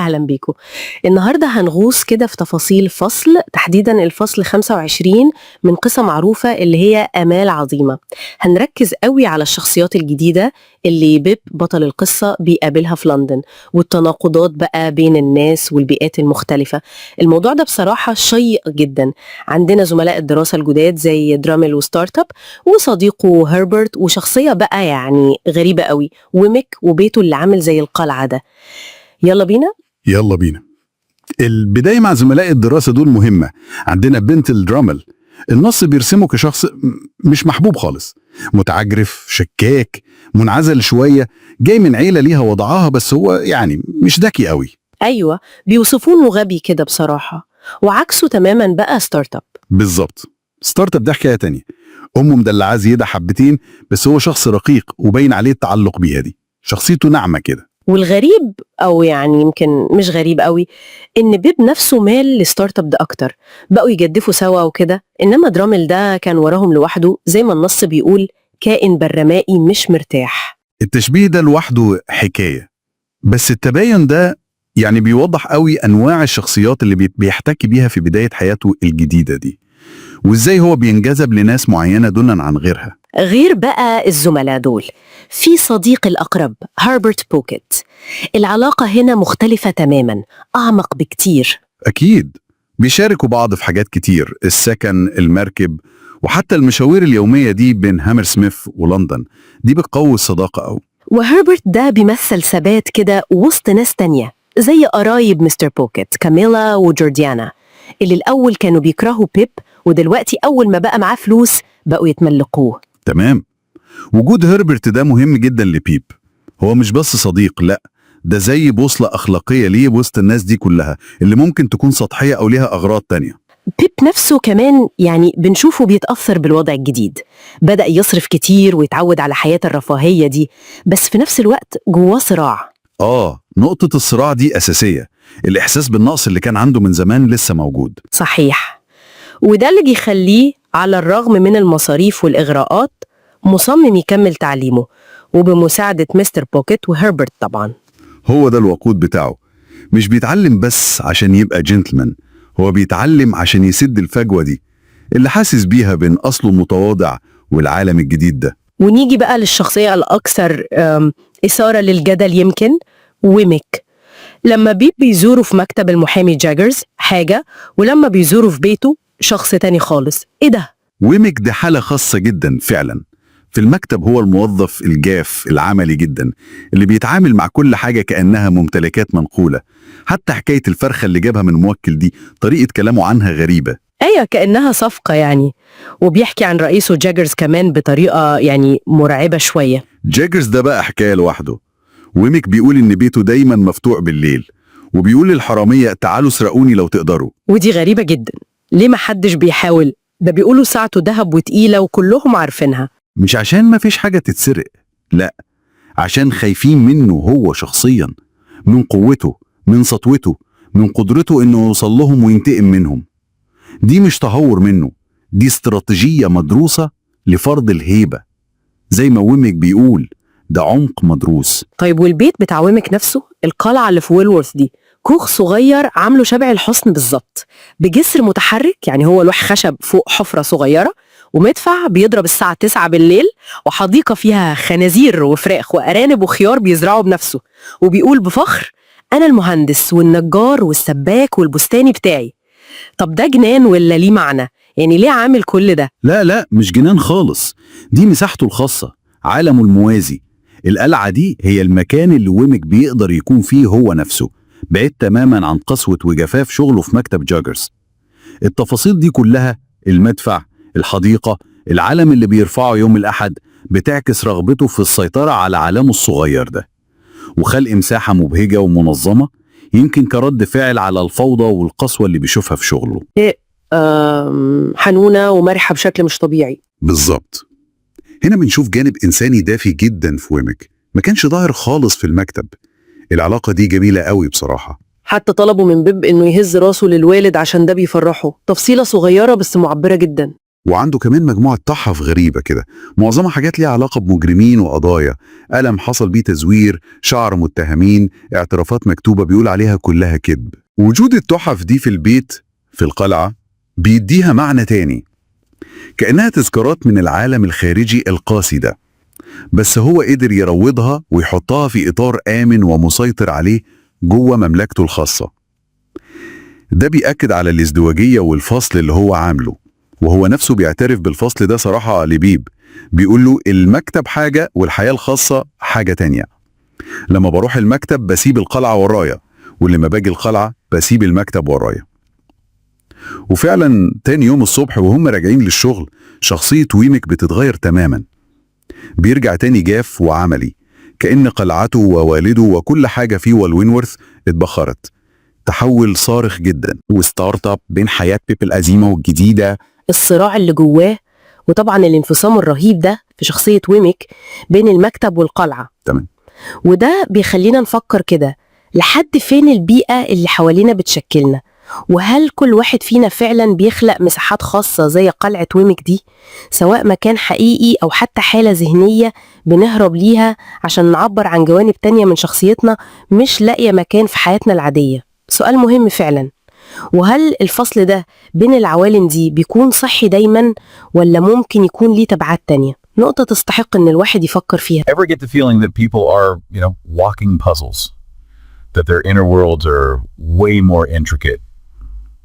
أهلا بيكم. النهاردة هنغوص كده في تفاصيل فصل، تحديدا الفصل 25 من قصة معروفة اللي هي امال عظيمة. هنركز قوي على الشخصيات الجديدة اللي بيب بطل القصة بيقابلها في لندن، والتناقضات بقى بين الناس والبيئات المختلفة. الموضوع ده بصراحة شيق جدا. عندنا زملاء الدراسة الجداد زي دراميل وستارت اب، وصديقه هربرت، وشخصية بقى يعني غريبة قوي، وميك وبيته اللي عامل زي القلعة ده. يلا بينا. يلا بينا. البداية مع زملاء الدراسة دول مهمة. عندنا بنت الدرامل، النص بيرسمه كشخص مش محبوب خالص، متعجرف، شكاك، منعزل شوية، جاي من عيلة ليها وضعها، بس هو يعني مش ذكي قوي. أيوة، بيوصفونه غبي كده بصراحة. وعكسه تماما بقى ستارت اب. بالظبط. ستارت اب ده حكاية تانية. أمه مدلعاه زيادة حبتين، بس هو شخص رقيق وبين عليه التعلق بيها، دي شخصيته ناعمة كده. والغريب، أو يعني يمكن مش غريب قوي، إن بيب نفسه مال لستارت اب ده أكتر. بقوا يجدفوا سوا وكده، إنما دراميل ده كان وراهم لوحده، زي ما النص بيقول كائن برمائي مش مرتاح. التشبيه ده لوحده حكاية، بس التباين ده يعني بيوضح قوي أنواع الشخصيات اللي بيحتك بيها في بداية حياته الجديدة دي، وإزاي هو بينجذب لناس معينة دونا عن غيرها. غير بقى الزملاء دول، في صديق الأقرب هربرت بوكيت. العلاقة هنا مختلفة تماما، أعمق بكتير. أكيد بيشاركوا بعض في حاجات كتير، السكن، المركب، وحتى المشاوير اليومية دي بين هامرسميث ولندن، دي بتقوي الصداقة أوي. وهربرت ده بيمثل ثبات كده وسط ناس تانية، زي قرايب مستر بوكيت كاميلا وجورديانا، اللي الأول كانوا بيكرهوا بيب، ودلوقتي أول ما بقى معاه فلوس بقوا يتملقوه. تمام. وجود هربرت ده مهم جدا لبيب. هو مش بس صديق، لا، ده زي بوصلة أخلاقية ليه وسط الناس دي كلها، اللي ممكن تكون سطحية أو ليها أغراض تانية. بيب نفسه كمان يعني بنشوفه بيتأثر بالوضع الجديد، بدأ يصرف كتير ويتعود على حياة الرفاهية دي، بس في نفس الوقت جواه صراع. نقطة الصراع دي أساسية. الإحساس بالنقص اللي كان عنده من زمان لسه موجود. صحيح. وده اللي يخليه على الرغم من المصاريف والإغراءات مصمم يكمل تعليمه، وبمساعدة مستر بوكيت وهربرت طبعا. هو ده الوقود بتاعه. مش بيتعلم بس عشان يبقى جنتلمان، هو بيتعلم عشان يسد الفجوة دي اللي حاسس بيها بين أصله المتواضع والعالم الجديد ده. ونيجي بقى للشخصية الأكثر إثارة للجدل يمكن، وميك. لما بيب بيزوره في مكتب المحامي جاجرز حاجة، ولما بيزوره في بيته شخص تاني خالص. إيه ده؟ وميك دي حالة خاصة جدا فعلا. في المكتب هو الموظف الجاف العملي جدا، اللي بيتعامل مع كل حاجة كأنها ممتلكات منقولة. حتى حكاية الفرخة اللي جابها من موكل دي طريقة كلامه عنها غريبة. أيوة، كأنها صفقة يعني. وبيحكي عن رئيسه جاجرز كمان بطريقة يعني مرعبة شوية. جاجرز ده بقى حكاية لوحده. وميك بيقول إن بيته دايما مفتوح بالليل، وبيقول للحرامية تعالوا سرقوني لو تقدروا. ودي غريبة جدا، ليه ما حدش بيحاول؟ ده بيقولوا ساعته دهب وتقيلة وكلهم عارفينها. مش عشان ما فيش حاجة تتسرق، لا، عشان خايفين منه هو شخصيا، من قوته، من سطوته، من قدرته إنه يوصل لهم وينتقم منهم. دي مش تهور منه، دي استراتيجية مدروسة لفرض الهيبة. زي ما ويميك بيقول، ده عمق مدروس. طيب والبيت بتاع ويميك نفسه، القلعة اللي في ويلورث دي، كوخ صغير عامله شبه الحصن بالظبط، بجسر متحرك، يعني هو لوح خشب فوق حفرة صغيرة، ومدفع بيضرب الساعة 9 بالليل، وحديقة فيها خنازير وفراخ وأرانب وخيار بيزرعوا بنفسه، وبيقول بفخر أنا المهندس والنجار والسباك والبستاني بتاعي. طب ده جنان ولا ليه معنى؟ يعني ليه عامل كل ده؟ لا، مش جنان خالص، دي مساحته الخاصة، عالمه الموازي. القلعة دي هي المكان اللي ويميك بيقدر يكون فيه هو نفسه، بعيد تماما عن قسوة وجفاف شغله في مكتب جاجرز. التفاصيل دي كلها، المدفع، الحديقة، العلم اللي بيرفعه يوم الأحد، بتعكس رغبته في السيطرة على عالمه الصغير ده، وخلق مساحة مبهجة ومنظمة، يمكن كرد فعل على الفوضى والقسوة اللي بيشوفها في شغله. حنونة ومرحة بشكل مش طبيعي. بالظبط. هنا بنشوف جانب إنساني دافي جدا في ويميك، ما كانش ظاهر خالص في المكتب. العلاقة دي جميلة قوي بصراحة. حتى طلبوا من بيب إنه يهز راسه للوالد عشان ده بيفرحه، تفصيلة صغيرة بس معبرة جدا. وعنده كمان مجموعة تحف غريبة كده، معظمها حاجات ليها علاقة بمجرمين وقضايا، قلم حصل بيه تزوير، شعر متهمين، اعترافات مكتوبة بيقول عليها كلها كذب. وجود التحف دي في البيت في القلعة بيديها معنى تاني، كأنها تذكارات من العالم الخارجي القاسي ده، بس هو قدر يروضها ويحطها في إطار آمن ومسيطر عليه جوه مملكته الخاصة. ده بيأكد على الازدواجية والفصل اللي هو عامله، وهو نفسه بيعترف بالفصل ده صراحة لبيب، بيقول له المكتب حاجة والحياة الخاصة حاجة تانية. لما بروح المكتب بسيب القلعة ورايا، ولما باجي القلعة بسيب المكتب ورايا. وفعلا تاني يوم الصبح وهم راجعين للشغل شخصية ويمك بتتغير تماما، بيرجع تاني جاف وعملي، كأن قلعته ووالده وكل حاجة فيه والوينورث اتبخرت. تحول صارخ جدا وستارت اب بين حياة بيب القديمة والجديدة. الصراع اللي جواه، وطبعا الانفصام الرهيب ده في شخصية ويمك بين المكتب والقلعة. تمام. وده بيخلينا نفكر كده، لحد فين البيئة اللي حوالينا بتشكلنا؟ وهل كل واحد فينا فعلا بيخلق مساحات خاصة زي قلعة ويمك دي، سواء مكان حقيقي أو حتى حالة ذهنية بنهرب ليها عشان نعبر عن جوانب تانية من شخصيتنا مش لاقية مكان في حياتنا العادية؟ سؤال مهم فعلا. وهل الفصل ده بين العوالم دي بيكون صحي دايما، ولا ممكن يكون ليه تبعات تانية؟ نقطة تستحق إن الواحد يفكر فيها. Ever get the feeling that people are, walking puzzles? That their inner worlds are way more intricate,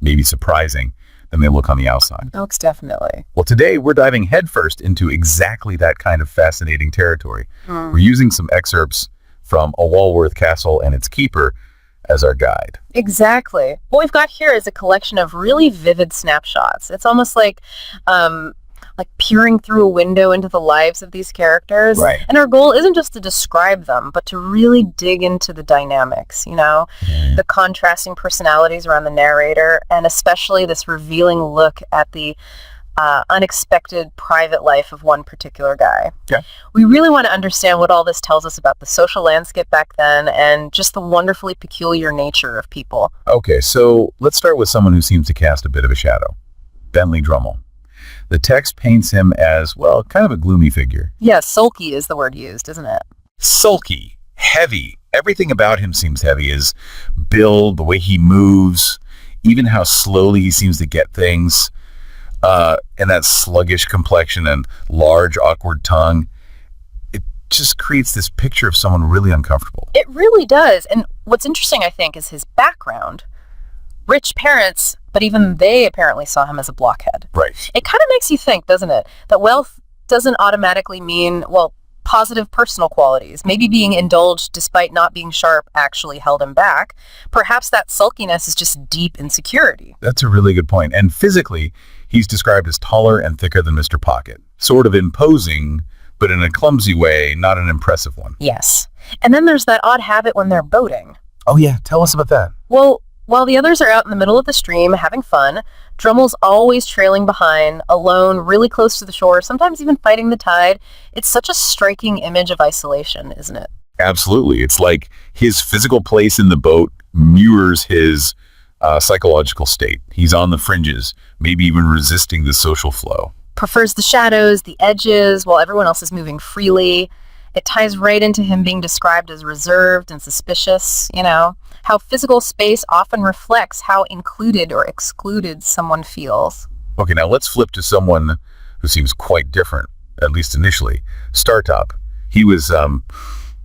maybe surprising, than they look on the outside? Most definitely. Well, today we're diving headfirst into exactly that kind of fascinating territory. We're using some excerpts from A Walworth Castle and its keeper as our guide. Exactly. What we've got here is a collection of really vivid snapshots. It's almost like peering through a window into the lives of these characters. Right. And our goal isn't just to describe them, but to really dig into the dynamics, the contrasting personalities around the narrator, and especially this revealing look at the unexpected private life of one particular guy. Yeah. We really want to understand what all this tells us about the social landscape back then and just the wonderfully peculiar nature of people. Okay, so let's start with someone who seems to cast a bit of a shadow. Bentley Drummle. The text paints him as, kind of a gloomy figure. Yeah, sulky is the word used, isn't it? Sulky, heavy. Everything about him seems heavy. His build, the way he moves, even how slowly he seems to get things. And that sluggish complexion and large, awkward tongue. It just creates this picture of someone really uncomfortable. It really does. And what's interesting, I think, is his background. Rich parents, but even they apparently saw him as a blockhead. Right. It kind of makes you think, doesn't it, that wealth doesn't automatically mean, positive personal qualities. Maybe being indulged despite not being sharp actually held him back. Perhaps that sulkiness is just deep insecurity. That's a really good point. And physically, he's described as taller and thicker than Mr. Pocket. Sort of imposing, but in a clumsy way, not an impressive one. Yes. And then there's that odd habit when they're boating. Oh yeah, tell us about that. Well, while the others are out in the middle of the stream having fun, Drummle's always trailing behind, alone, really close to the shore, sometimes even fighting the tide. It's such a striking image of isolation, isn't it? Absolutely. It's like his physical place in the boat mirrors his psychological state. He's on the fringes, maybe even resisting the social flow. Prefers the shadows, the edges, while everyone else is moving freely. It ties right into him being described as reserved and suspicious, how physical space often reflects how included or excluded someone feels. Okay, now let's flip to someone who seems quite different, at least initially. Startop. He was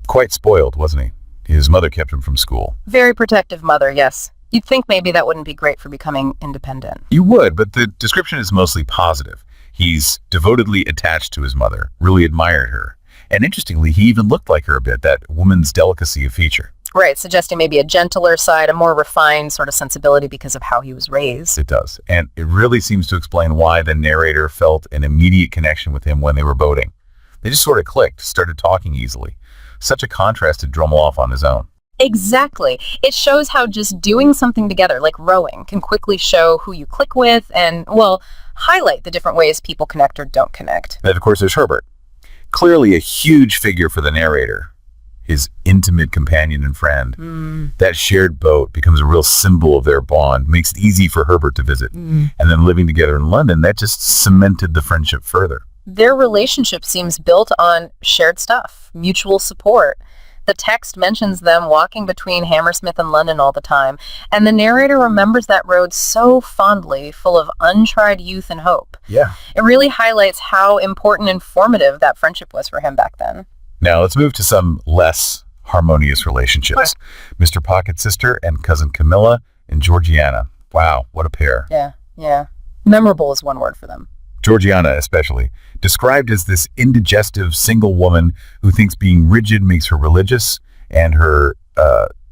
quite spoiled, wasn't he? His mother kept him from school. Very protective mother, yes. You'd think maybe that wouldn't be great for becoming independent. You would, but the description is mostly positive. He's devotedly attached to his mother, really admired her. And interestingly, he even looked like her a bit, that woman's delicacy of feature. Right, suggesting maybe a gentler side, a more refined sort of sensibility because of how he was raised. It does. And it really seems to explain why the narrator felt an immediate connection with him when they were boating. They just sort of clicked, started talking easily. Such a contrast to Drummle off on his own. Exactly. It shows how just doing something together, like rowing, can quickly show who you click with and, highlight the different ways people connect or don't connect. And of course, there's Herbert. Clearly a huge figure for the narrator. his intimate companion and friend. That shared boat becomes a real symbol of their bond, makes it easy for Herbert to visit. And then living together in London, that just cemented the friendship further. Their relationship seems built on shared stuff, mutual support. The text mentions them walking between Hammersmith and London all the time, and the narrator remembers that road so fondly, full of untried youth and hope. Yeah. It really highlights how important and formative that friendship was for him back then. Now let's move to some less harmonious relationships. Mr. Pocket's sister and cousin Camilla and Georgiana. Wow, what a pair. Yeah. Memorable is one word for them. Georgiana especially, described as this indigestive single woman who thinks being rigid makes her religious, and her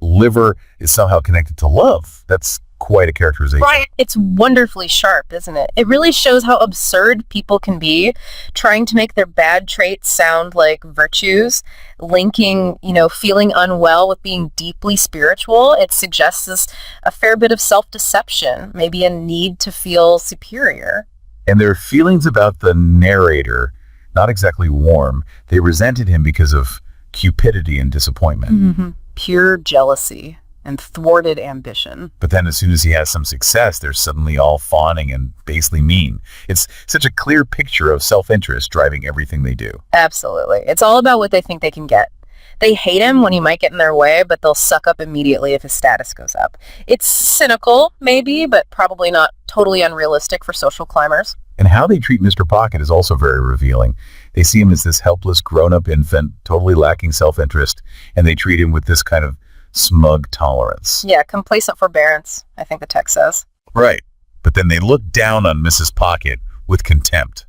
liver is somehow connected to love. That's quite a characterization. Right. It's wonderfully sharp, isn't it? It really shows how absurd people can be, trying to make their bad traits sound like virtues, linking, feeling unwell with being deeply spiritual. It suggests a fair bit of self-deception, maybe a need to feel superior. And their feelings about the narrator, not exactly warm. They resented him because of cupidity and disappointment. Pure jealousy and thwarted ambition. But then as soon as he has some success, they're suddenly all fawning and basely mean. It's such a clear picture of self-interest driving everything they do. Absolutely. It's all about what they think they can get. They hate him when he might get in their way, but they'll suck up immediately if his status goes up. It's cynical, maybe, but probably not totally unrealistic for social climbers. And how they treat Mr. Pocket is also very revealing. They see him as this helpless, grown-up infant, totally lacking self-interest, and they treat him with this kind of smug tolerance. Yeah, complacent forbearance, I think the text says. Right. But then they look down on Mrs. Pocket with contempt.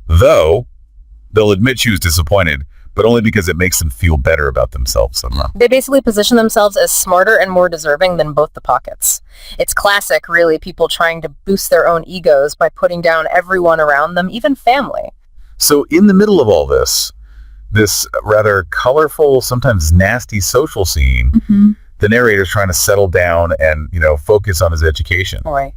Though, they'll admit she was disappointed, but only because it makes them feel better about themselves somehow. They basically position themselves as smarter and more deserving than both the Pockets. It's classic, really, people trying to boost their own egos by putting down everyone around them, even family. So in the middle of all this rather colorful, sometimes nasty social scene, the narrator's trying to settle down and, focus on his education. Right.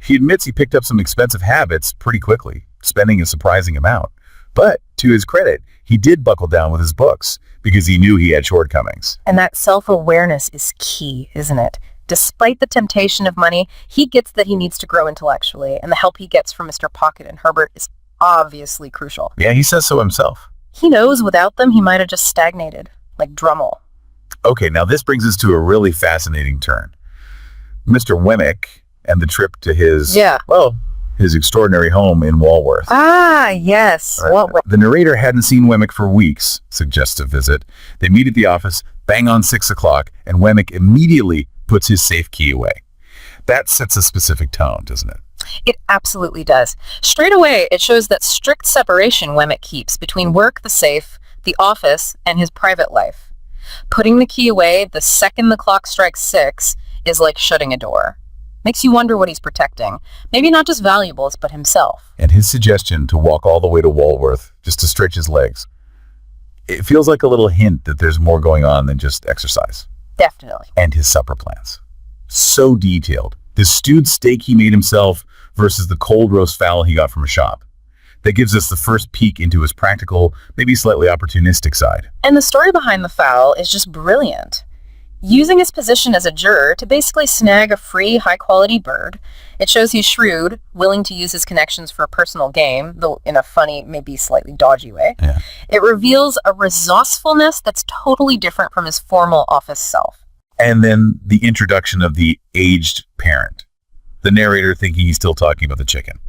He admits he picked up some expensive habits pretty quickly, spending a surprising amount. But to his credit, he did buckle down with his books because he knew he had shortcomings. And that self-awareness is key, isn't it? Despite the temptation of money, he gets that he needs to grow intellectually, and the help he gets from Mr. Pocket and Herbert is obviously crucial. Yeah, he says so himself. He knows without them, he might have just stagnated, like Drummle. Okay, now this brings us to a really fascinating turn. Mr. Wemmick and the trip to his, his extraordinary home in Walworth. Ah, yes. Right. The narrator hadn't seen Wemmick for weeks, suggests a visit. They meet at the office, bang on 6 o'clock, and Wemmick immediately puts his safe key away. That sets a specific tone, doesn't it? It absolutely does. Straight away, it shows that strict separation Wemmick keeps between work, the safe, the office, and his private life. Putting the key away the second the clock strikes 6 is like shutting a door. Makes you wonder what he's protecting. Maybe not just valuables, but himself. And his suggestion to walk all the way to Walworth just to stretch his legs. It feels like a little hint that there's more going on than just exercise. Definitely. And his supper plans. So detailed. This stewed steak he made himself versus the cold roast fowl he got from a shop. That gives us the first peek into his practical, maybe slightly opportunistic side. And the story behind the fowl is just brilliant. Using his position as a juror to basically snag a free, high-quality bird, it shows he's shrewd, willing to use his connections for a personal gain, though in a funny, maybe slightly dodgy way. Yeah. It reveals a resourcefulness that's totally different from his formal office self. And then the introduction of the aged parent. The narrator thinking he's still talking about the chicken.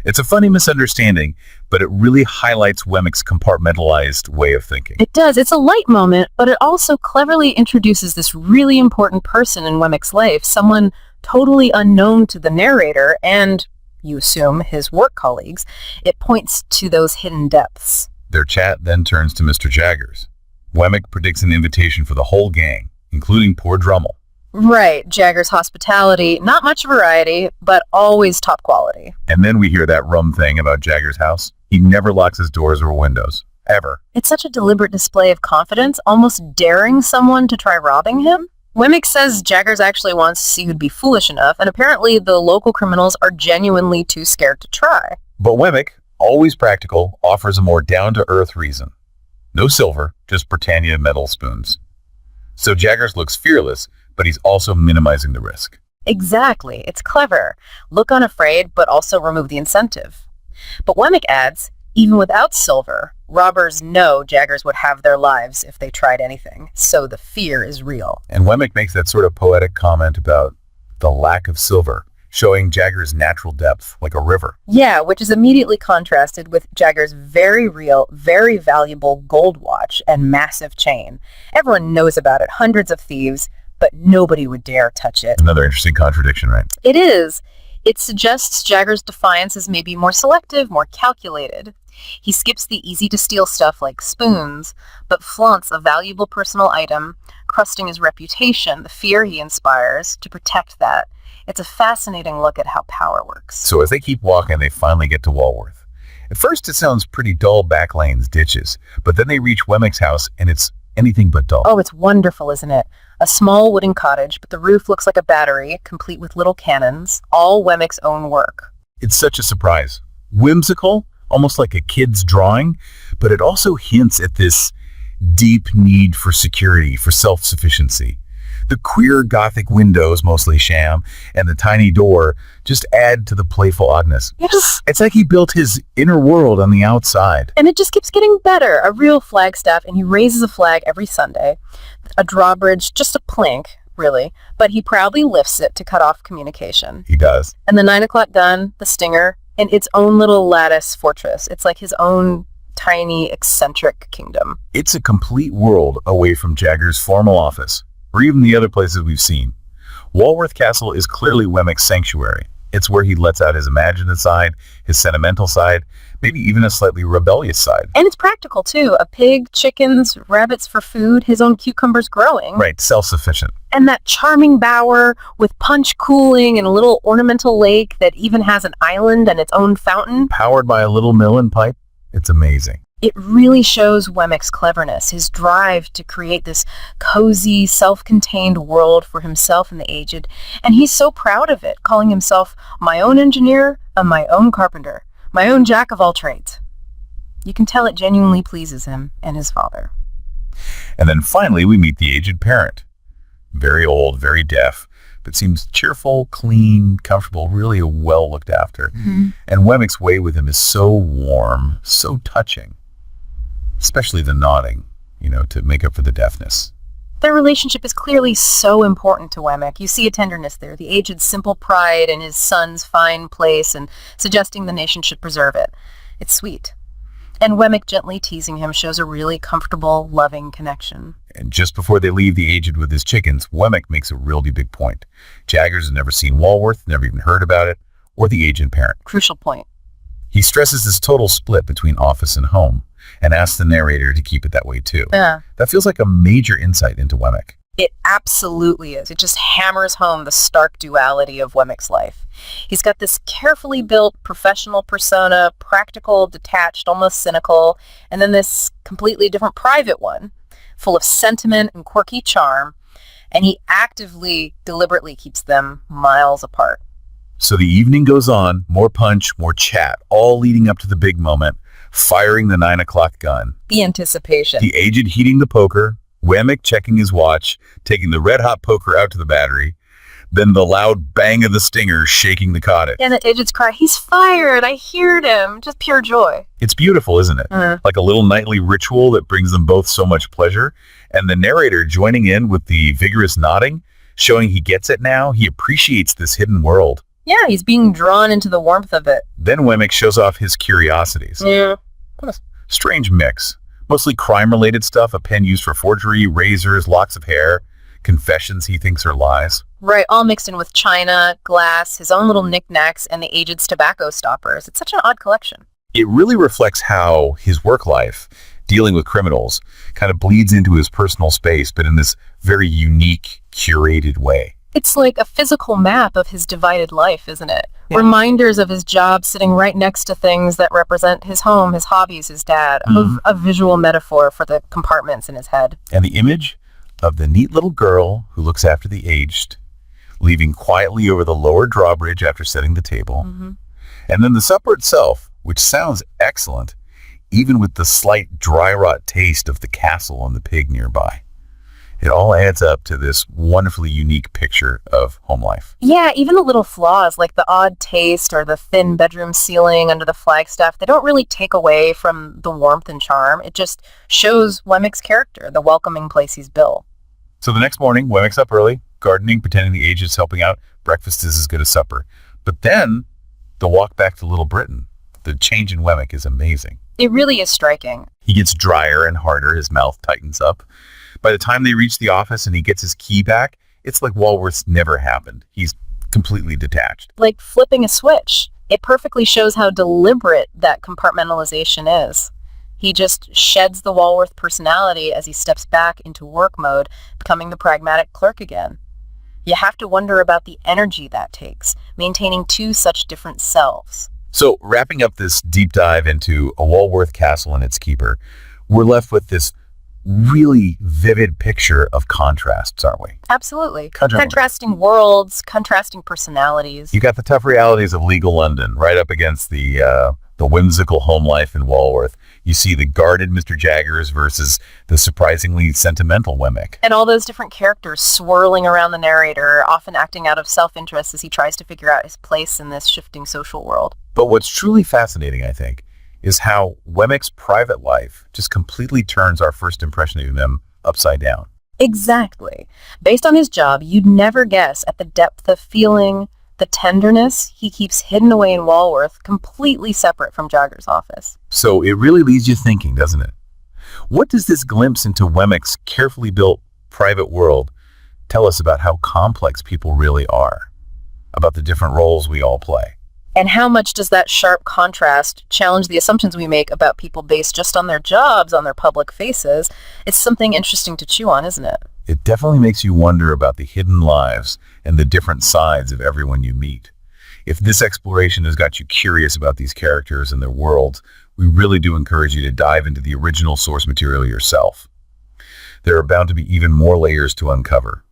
It's a funny misunderstanding, but it really highlights Wemmick's compartmentalized way of thinking. It does. It's a light moment, but it also cleverly introduces this really important person in Wemmick's life, someone totally unknown to the narrator and, you assume, his work colleagues. It points to those hidden depths. Their chat then turns to Mr. Jaggers. Wemmick predicts an invitation for the whole gang, including poor Drummle. Right, Jaggers' hospitality, not much variety, but always top quality. And then we hear that rum thing about Jaggers' house. He never locks his doors or windows, ever. It's such a deliberate display of confidence, almost daring someone to try robbing him. Wemmick says Jaggers actually wants to see who'd be foolish enough, and apparently the local criminals are genuinely too scared to try. But Wemmick, always practical, offers a more down-to-earth reason. No silver, just Britannia metal spoons. So Jaggers looks fearless, but he's also minimizing the risk. Exactly. It's clever. Look unafraid, but also remove the incentive. But Wemmick adds, even without silver, robbers know Jaggers would have their lives if they tried anything. So the fear is real. And Wemmick makes that sort of poetic comment about the lack of silver, showing Jaggers' natural depth, like a river. Yeah, which is immediately contrasted with Jaggers' very real, very valuable gold watch and massive chain. Everyone knows about it, hundreds of thieves, but nobody would dare touch it. Another interesting contradiction, right? It is. It suggests Jaggers' defiance is maybe more selective, more calculated. He skips the easy-to-steal stuff like spoons, but flaunts a valuable personal item, crusting his reputation, the fear he inspires, to protect that. It's a fascinating look at how power works. So as they keep walking, they finally get to Walworth. At first, it sounds pretty dull back lanes, ditches, but then they reach Wemmick's house, and it's anything but dull. Oh, it's wonderful, isn't it? A small wooden cottage, but the roof looks like a battery, complete with little cannons, all Wemmick's own work. It's such a surprise. Whimsical, almost like a kid's drawing, but it also hints at this deep need for security, for self-sufficiency. The queer Gothic windows, mostly sham, and the tiny door just add to the playful oddness. Yes. It's like he built his inner world on the outside. And it just keeps getting better. A real flagstaff, and he raises a flag every Sunday. A drawbridge, just a plank, really, but he proudly lifts it to cut off communication. He does. And the 9 o'clock gun, the Stinger, in its own little lattice fortress. It's like his own tiny, eccentric kingdom. It's a complete world away from Jaggers' formal office, or even the other places we've seen. Walworth Castle is clearly Wemmick's sanctuary. It's where he lets out his imaginative side, his sentimental side, maybe even a slightly rebellious side. And it's practical, too. A pig, chickens, rabbits for food, his own cucumbers growing. Right, self-sufficient. And that charming bower with punch cooling and a little ornamental lake that even has an island and its own fountain. Powered by a little mill and pipe. It's amazing. It really shows Wemmick's cleverness, his drive to create this cozy, self-contained world for himself and the aged. And he's so proud of it, calling himself my own engineer and my own carpenter, my own jack of all trades. You can tell it genuinely pleases him and his father. And then finally, we meet the aged parent. Very old, very deaf, but seems cheerful, clean, comfortable, really well looked after. Mm-hmm. And Wemmick's way with him is so warm, so touching. Especially the nodding, to make up for the deafness. Their relationship is clearly so important to Wemmick. You see a tenderness there, the aged's simple pride in his son's fine place and suggesting the nation should preserve it. It's sweet. And Wemmick gently teasing him shows a really comfortable, loving connection. And just before they leave the aged with his chickens, Wemmick makes a really big point. Jaggers has never seen Walworth, never even heard about it, or the aged parent. Crucial point. He stresses this total split between office and home, and asks the narrator to keep it that way too. Yeah. That feels like a major insight into Wemmick. It absolutely is. It just hammers home the stark duality of Wemmick's life. He's got this carefully built professional persona, practical, detached, almost cynical, and then this completely different private one, full of sentiment and quirky charm, and he actively, deliberately keeps them miles apart. So the evening goes on, more punch, more chat, all leading up to the big moment, firing the 9 o'clock gun. The anticipation. The aged heating the poker, Wemmick checking his watch, taking the red-hot poker out to the battery, then the loud bang of the Stinger shaking the cottage. And the aged's cry, he's fired, I heard him. Just pure joy. It's beautiful, isn't it? Like a little nightly ritual that brings them both so much pleasure. And the narrator joining in with the vigorous nodding, showing he gets it now, he appreciates this hidden world. Yeah, he's being drawn into the warmth of it. Then Wemmick shows off his curiosities. Yeah. What a strange mix. Mostly crime-related stuff, a pen used for forgery, razors, locks of hair, confessions he thinks are lies. Right, all mixed in with china, glass, his own little knickknacks, and the aged's tobacco stoppers. It's such an odd collection. It really reflects how his work life, dealing with criminals, kind of bleeds into his personal space, but in this very unique, curated way. It's like a physical map of his divided life, isn't it? Yeah. Reminders of his job sitting right next to things that represent his home, his hobbies, his dad. A visual metaphor for the compartments in his head. And the image of the neat little girl who looks after the aged, leaving quietly over the lower drawbridge after setting the table. And then the supper itself, which sounds excellent, even with the slight dry rot taste of the castle and the pig nearby. It all adds up to this wonderfully unique picture of home life. Yeah, even the little flaws like the odd taste or the thin bedroom ceiling under the flagstaff, they don't really take away from the warmth and charm. It just shows Wemmick's character, the welcoming place he's built. So the next morning, Wemmick's up early, gardening, pretending the aged's helping out. Breakfast is as good as supper. But then the walk back to Little Britain, the change in Wemmick is amazing. It really is striking. He gets drier and harder, his mouth tightens up. By the time they reach the office and he gets his key back, it's like Walworth's never happened. He's completely detached. Like flipping a switch. It perfectly shows how deliberate that compartmentalization is. He just sheds the Walworth personality as he steps back into work mode, becoming the pragmatic clerk again. You have to wonder about the energy that takes, maintaining two such different selves. So wrapping up this deep dive into a Walworth castle and its keeper, we're left with this really vivid picture of contrasts, aren't we? Absolutely. Contrasting worlds, contrasting personalities. You got the tough realities of legal London right up against the whimsical home life in Walworth. You see the guarded Mr. Jaggers versus the surprisingly sentimental Wemmick. And all those different characters swirling around the narrator, often acting out of self-interest as he tries to figure out his place in this shifting social world. But what's truly fascinating, I think, is how Wemmick's private life just completely turns our first impression of him upside down. Exactly. Based on his job, you'd never guess at the depth of feeling, the tenderness he keeps hidden away in Walworth, completely separate from Jagger's office. So it really leaves you thinking, doesn't it? What does this glimpse into Wemmick's carefully built private world tell us about how complex people really are, about the different roles we all play? And how much does that sharp contrast challenge the assumptions we make about people based just on their jobs, on their public faces? It's something interesting to chew on, isn't it? It definitely makes you wonder about the hidden lives and the different sides of everyone you meet. If this exploration has got you curious about these characters and their worlds, we really do encourage you to dive into the original source material yourself. There are bound to be even more layers to uncover.